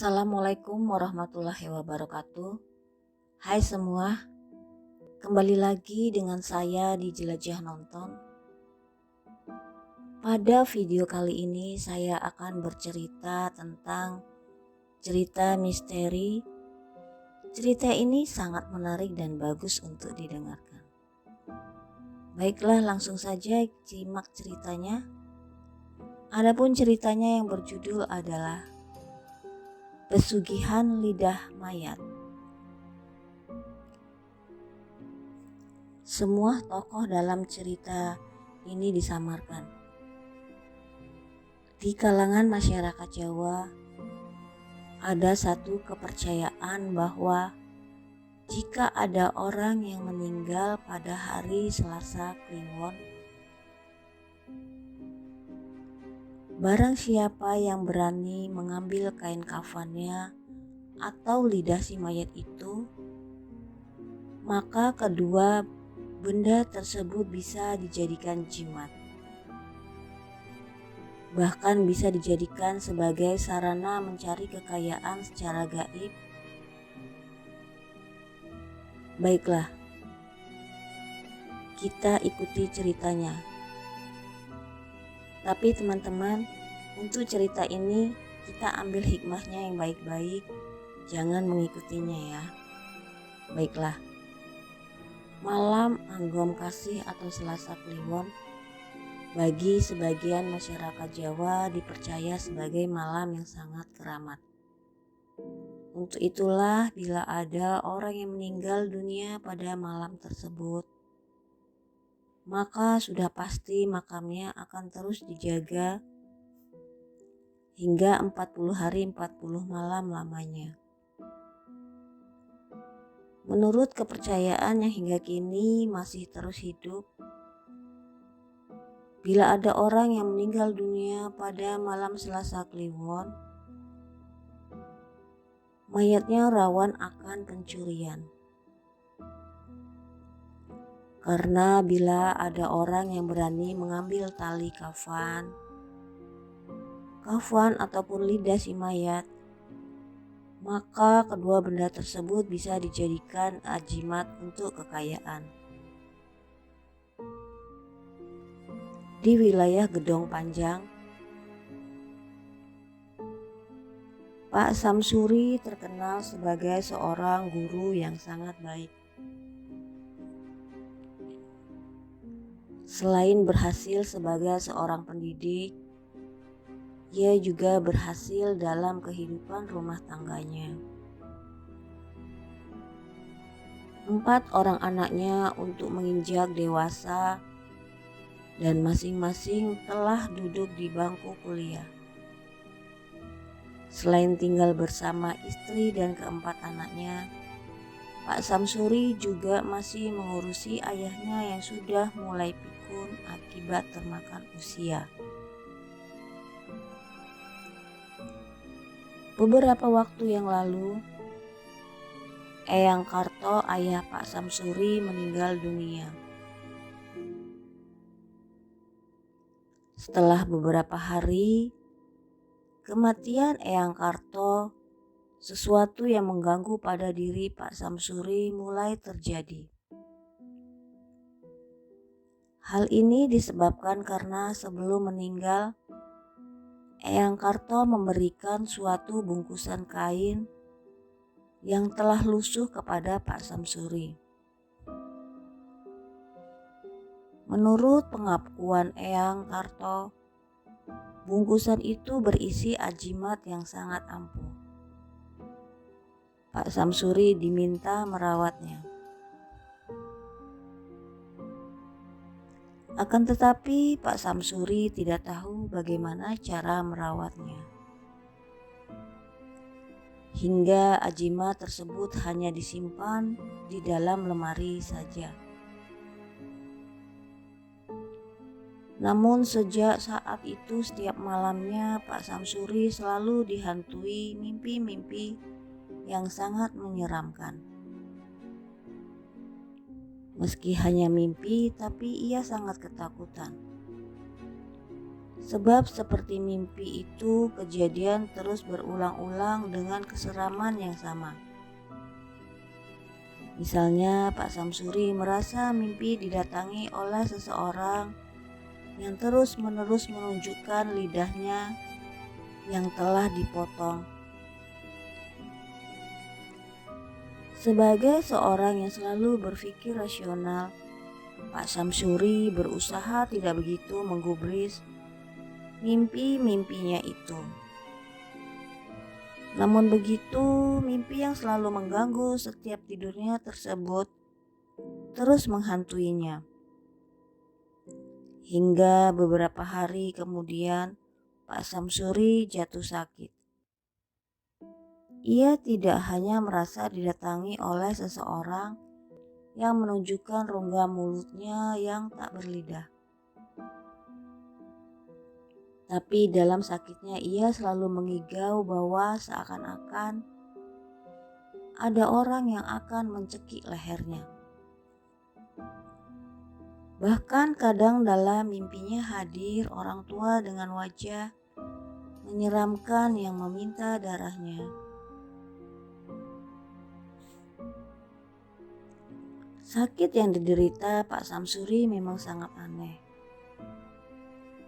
Assalamualaikum warahmatullahi wabarakatuh. Hai semua, kembali lagi dengan saya di Jelajah Nonton. Pada video kali ini saya akan bercerita tentang cerita misteri. Cerita ini sangat menarik dan bagus untuk didengarkan. Baiklah, langsung saja simak ceritanya. Adapun ceritanya yang berjudul adalah Pesugihan Lidah Mayat. Semua tokoh dalam cerita ini disamarkan. Di kalangan masyarakat Jawa, ada satu kepercayaan bahwa jika ada orang yang meninggal pada hari Selasa Kliwon, barang siapa yang berani mengambil kain kafannya atau lidah si mayat itu, maka kedua benda tersebut bisa dijadikan jimat. Bahkan bisa dijadikan sebagai sarana mencari kekayaan secara gaib. Baiklah, kita ikuti ceritanya. Tapi teman-teman, untuk cerita ini kita ambil hikmahnya yang baik-baik, jangan mengikutinya ya. Baiklah, malam Anggom Kasih atau Selasa Kliwon bagi sebagian masyarakat Jawa dipercaya sebagai malam yang sangat keramat. Untuk itulah bila ada orang yang meninggal dunia pada malam tersebut, maka sudah pasti makamnya akan terus dijaga hingga 40 hari 40 malam lamanya. Menurut kepercayaan yang hingga kini masih terus hidup, bila ada orang yang meninggal dunia pada malam Selasa Kliwon, mayatnya rawan akan pencurian. Karena bila ada orang yang berani mengambil tali kafan ataupun lidah si mayat, maka kedua benda tersebut bisa dijadikan jimat untuk kekayaan. Di wilayah Gedong Panjang, Pak Samsuri terkenal sebagai seorang guru yang sangat baik. Selain berhasil sebagai seorang pendidik, ia juga berhasil dalam kehidupan rumah tangganya. 4 orang anaknya untuk menginjak dewasa dan masing-masing telah duduk di bangku kuliah. Selain tinggal bersama istri dan keempat anaknya, Pak Samsuri juga masih mengurusi ayahnya yang sudah mulai pikun akibat termakan usia. Beberapa waktu yang lalu, Eyang Karto, ayah Pak Samsuri, meninggal dunia. Setelah beberapa hari kematian Eyang Karto, sesuatu yang mengganggu pada diri Pak Samsuri mulai terjadi. Hal ini disebabkan karena sebelum meninggal, Eyang Karto memberikan suatu bungkusan kain yang telah lusuh kepada Pak Samsuri. Menurut pengakuan Eyang Karto, bungkusan itu berisi ajimat yang sangat ampuh. Pak Samsuri diminta merawatnya. Akan tetapi Pak Samsuri tidak tahu bagaimana cara merawatnya. Hingga ajimat tersebut hanya disimpan di dalam lemari saja. Namun sejak saat itu setiap malamnya Pak Samsuri selalu dihantui mimpi-mimpi yang sangat menyeramkan. Meski hanya mimpi, tapi ia sangat ketakutan. Sebab seperti mimpi itu kejadian terus berulang-ulang dengan keseraman yang sama. Misalnya Pak Samsuri merasa mimpi didatangi oleh seseorang yang terus-menerus menunjukkan lidahnya yang telah dipotong. Sebagai seorang yang selalu berpikir rasional, Pak Samsuri berusaha tidak begitu menggubris mimpi-mimpinya itu. Namun begitu, mimpi yang selalu mengganggu setiap tidurnya tersebut terus menghantuinya. Hingga beberapa hari kemudian, Pak Samsuri jatuh sakit. Ia tidak hanya merasa didatangi oleh seseorang yang menunjukkan rongga mulutnya yang tak berlidah. Tapi dalam sakitnya ia selalu mengigau bahwa seakan-akan ada orang yang akan mencekik lehernya. Bahkan kadang dalam mimpinya hadir orang tua dengan wajah menyeramkan yang meminta darahnya. Sakit yang diderita Pak Samsuri memang sangat aneh.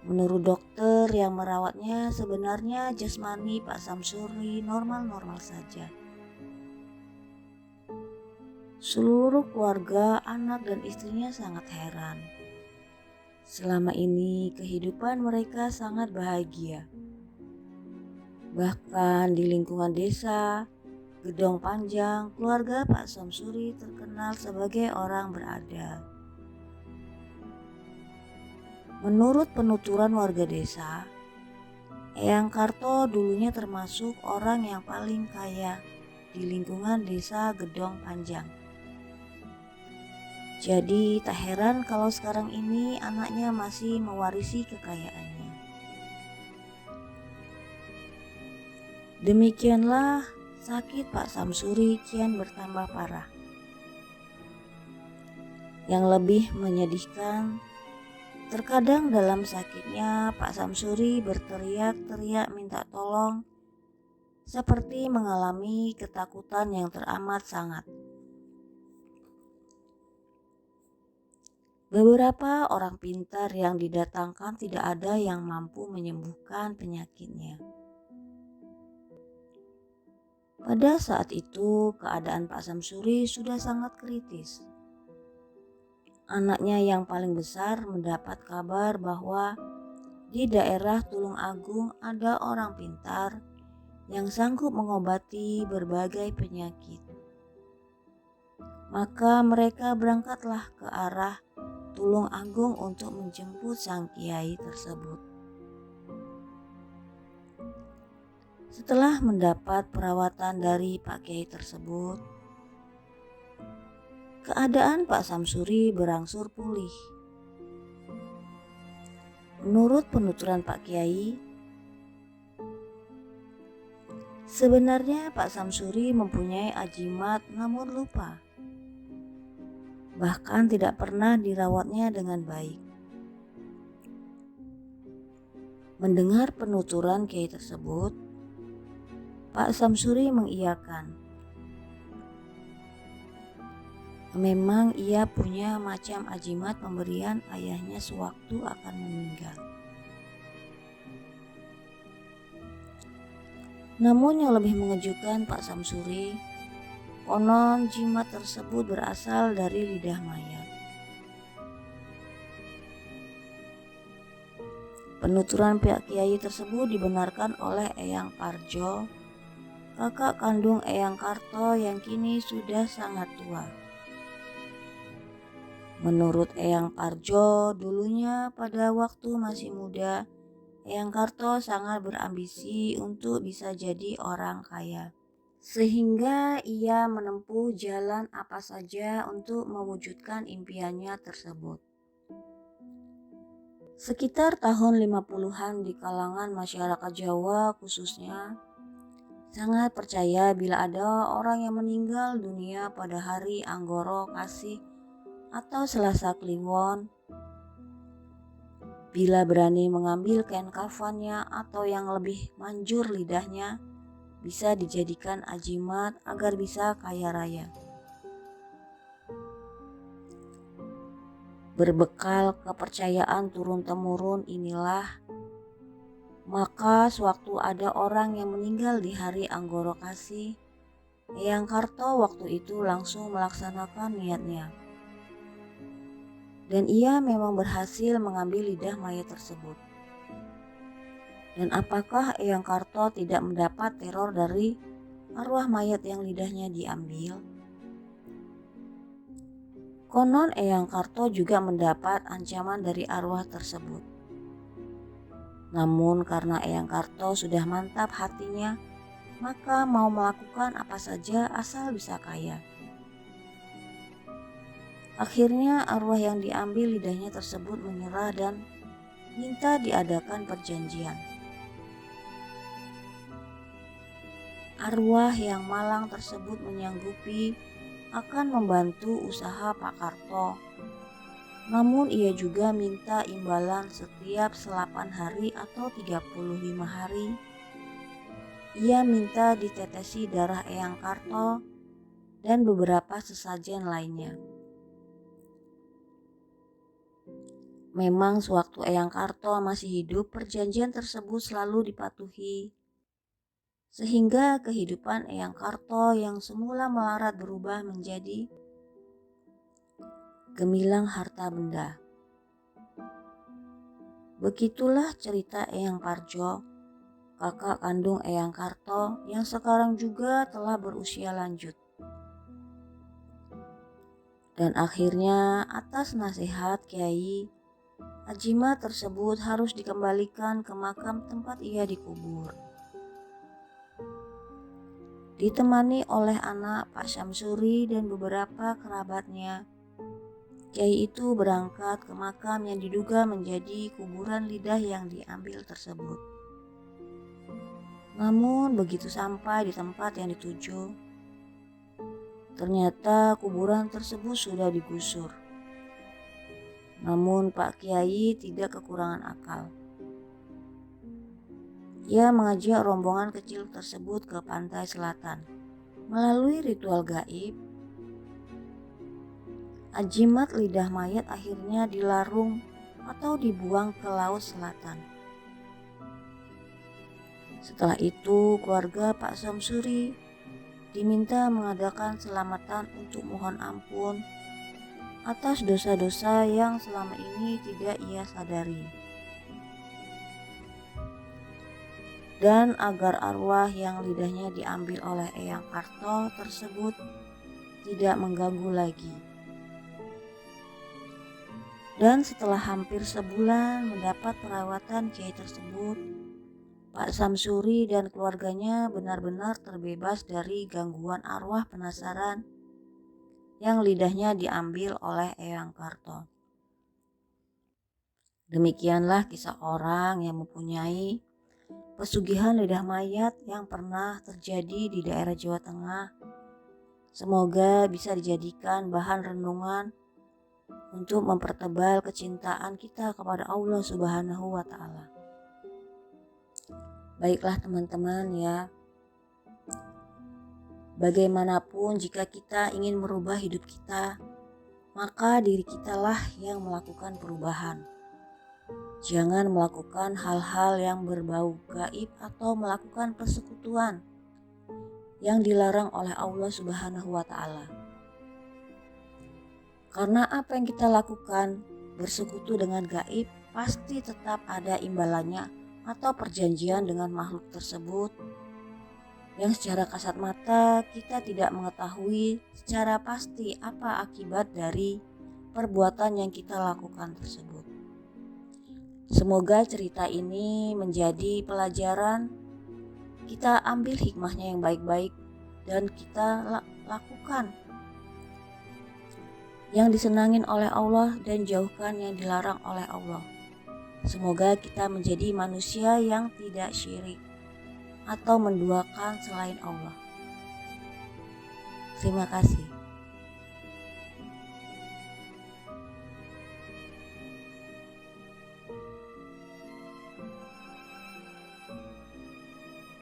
Menurut dokter yang merawatnya, sebenarnya jasmani Pak Samsuri normal-normal saja. Seluruh keluarga, anak dan istrinya sangat heran. Selama ini kehidupan mereka sangat bahagia. Bahkan di lingkungan desa, Gedong Panjang, keluarga Pak Samsuri terkenal sebagai orang beradab. Menurut penuturan warga desa, Eyang Karto dulunya termasuk orang yang paling kaya di lingkungan desa Gedong Panjang. Jadi tak heran kalau sekarang ini anaknya masih mewarisi kekayaannya. Demikianlah sakit Pak Samsuri kian bertambah parah. Yang lebih menyedihkan, terkadang dalam sakitnya Pak Samsuri berteriak-teriak minta tolong seperti mengalami ketakutan yang teramat sangat. Beberapa orang pintar yang didatangkan tidak ada yang mampu menyembuhkan penyakitnya. Pada saat itu keadaan Pak Samsuri sudah sangat kritis. Anaknya yang paling besar mendapat kabar bahwa di daerah Tulung Agung ada orang pintar yang sanggup mengobati berbagai penyakit. Maka mereka berangkatlah ke arah Tulung Agung untuk menjemput sang kiai tersebut. Setelah mendapat perawatan dari Pak Kiai tersebut, keadaan Pak Samsuri berangsur pulih. Menurut penuturan Pak Kiai, sebenarnya Pak Samsuri mempunyai ajimat namun lupa. Bahkan tidak pernah dirawatnya dengan baik. Mendengar penuturan Kiai tersebut, Pak Samsuri mengiyakan. Memang ia punya macam ajimat pemberian ayahnya sewaktu akan meninggal. Namun yang lebih mengejutkan Pak Samsuri, konon jimat tersebut berasal dari lidah mayat. Penuturan Pak Kiai tersebut dibenarkan oleh Eyang Parjo, kakak kandung Eyang Karto yang kini sudah sangat tua. Menurut Eyang Parjo, dulunya pada waktu masih muda, Eyang Karto sangat berambisi untuk bisa jadi orang kaya. Sehingga ia menempuh jalan apa saja untuk mewujudkan impiannya tersebut. Sekitar tahun 50-an di kalangan masyarakat Jawa khususnya, sangat percaya bila ada orang yang meninggal dunia pada hari Anggoro Kasih atau Selasa Kliwon, Bila berani mengambil kain kafannya atau yang lebih manjur lidahnya, bisa dijadikan ajimat agar bisa kaya raya. Berbekal kepercayaan turun-temurun inilah, maka sewaktu ada orang yang meninggal di hari Anggoro Kasih, Eyang Karto waktu itu langsung melaksanakan niatnya. Dan ia memang berhasil mengambil lidah mayat tersebut. Dan apakah Eyang Karto tidak mendapat teror dari arwah mayat yang lidahnya diambil? Konon Eyang Karto juga mendapat ancaman dari arwah tersebut. Namun karena Eyang Karto sudah mantap hatinya, maka mau melakukan apa saja asal bisa kaya. Akhirnya arwah yang diambil lidahnya tersebut menyerah dan minta diadakan perjanjian. Arwah yang malang tersebut menyanggupi akan membantu usaha Pak Karto. Namun ia juga minta imbalan setiap 8 hari atau 35 hari. Ia minta ditetesi darah Eyang Karto dan beberapa sesajen lainnya. Memang sewaktu Eyang Karto masih hidup, perjanjian tersebut selalu dipatuhi. Sehingga kehidupan Eyang Karto yang semula melarat berubah menjadi gemilang harta benda. Begitulah cerita Eyang Parjo, kakak kandung Eyang Karto yang sekarang juga telah berusia lanjut. Dan akhirnya atas nasihat Kiai, ajimat tersebut harus dikembalikan ke makam tempat ia dikubur. Ditemani oleh anak Pak Syamsuri dan beberapa kerabatnya, Kiai itu berangkat ke makam yang diduga menjadi kuburan lidah yang diambil tersebut. Namun begitu sampai di tempat yang dituju, ternyata kuburan tersebut sudah digusur. Namun Pak Kiai tidak kekurangan akal. Ia mengajak rombongan kecil tersebut ke pantai selatan. Melalui ritual gaib, ajimat lidah mayat akhirnya dilarung atau dibuang ke laut selatan. Setelah itu, keluarga Pak Syamsuri diminta mengadakan selamatan untuk mohon ampun atas dosa-dosa yang selama ini tidak ia sadari. Dan agar arwah yang lidahnya diambil oleh Eyang Karto tersebut tidak mengganggu lagi. Dan setelah hampir sebulan mendapat perawatan Kiai tersebut, Pak Syamsuri dan keluarganya benar-benar terbebas dari gangguan arwah penasaran yang lidahnya diambil oleh Eyang Karto. Demikianlah kisah orang yang mempunyai pesugihan lidah mayat yang pernah terjadi di daerah Jawa Tengah. Semoga bisa dijadikan bahan renungan untuk mempertebal kecintaan kita kepada Allah Subhanahu wa Ta'ala. Baiklah teman-teman ya, bagaimanapun jika kita ingin merubah hidup kita, maka diri kitalah yang melakukan perubahan. Jangan melakukan hal-hal yang berbau gaib atau melakukan persekutuan yang dilarang oleh Allah Subhanahu wa Ta'ala. Karena apa yang kita lakukan bersekutu dengan gaib pasti tetap ada imbalannya atau perjanjian dengan makhluk tersebut yang secara kasat mata kita tidak mengetahui secara pasti apa akibat dari perbuatan yang kita lakukan tersebut. Semoga cerita ini menjadi pelajaran, kita ambil hikmahnya yang baik-baik dan kita lakukan yang disenangin oleh Allah dan jauhkan yang dilarang oleh Allah. Semoga kita menjadi manusia yang tidak syirik atau menduakan selain Allah. Terima kasih.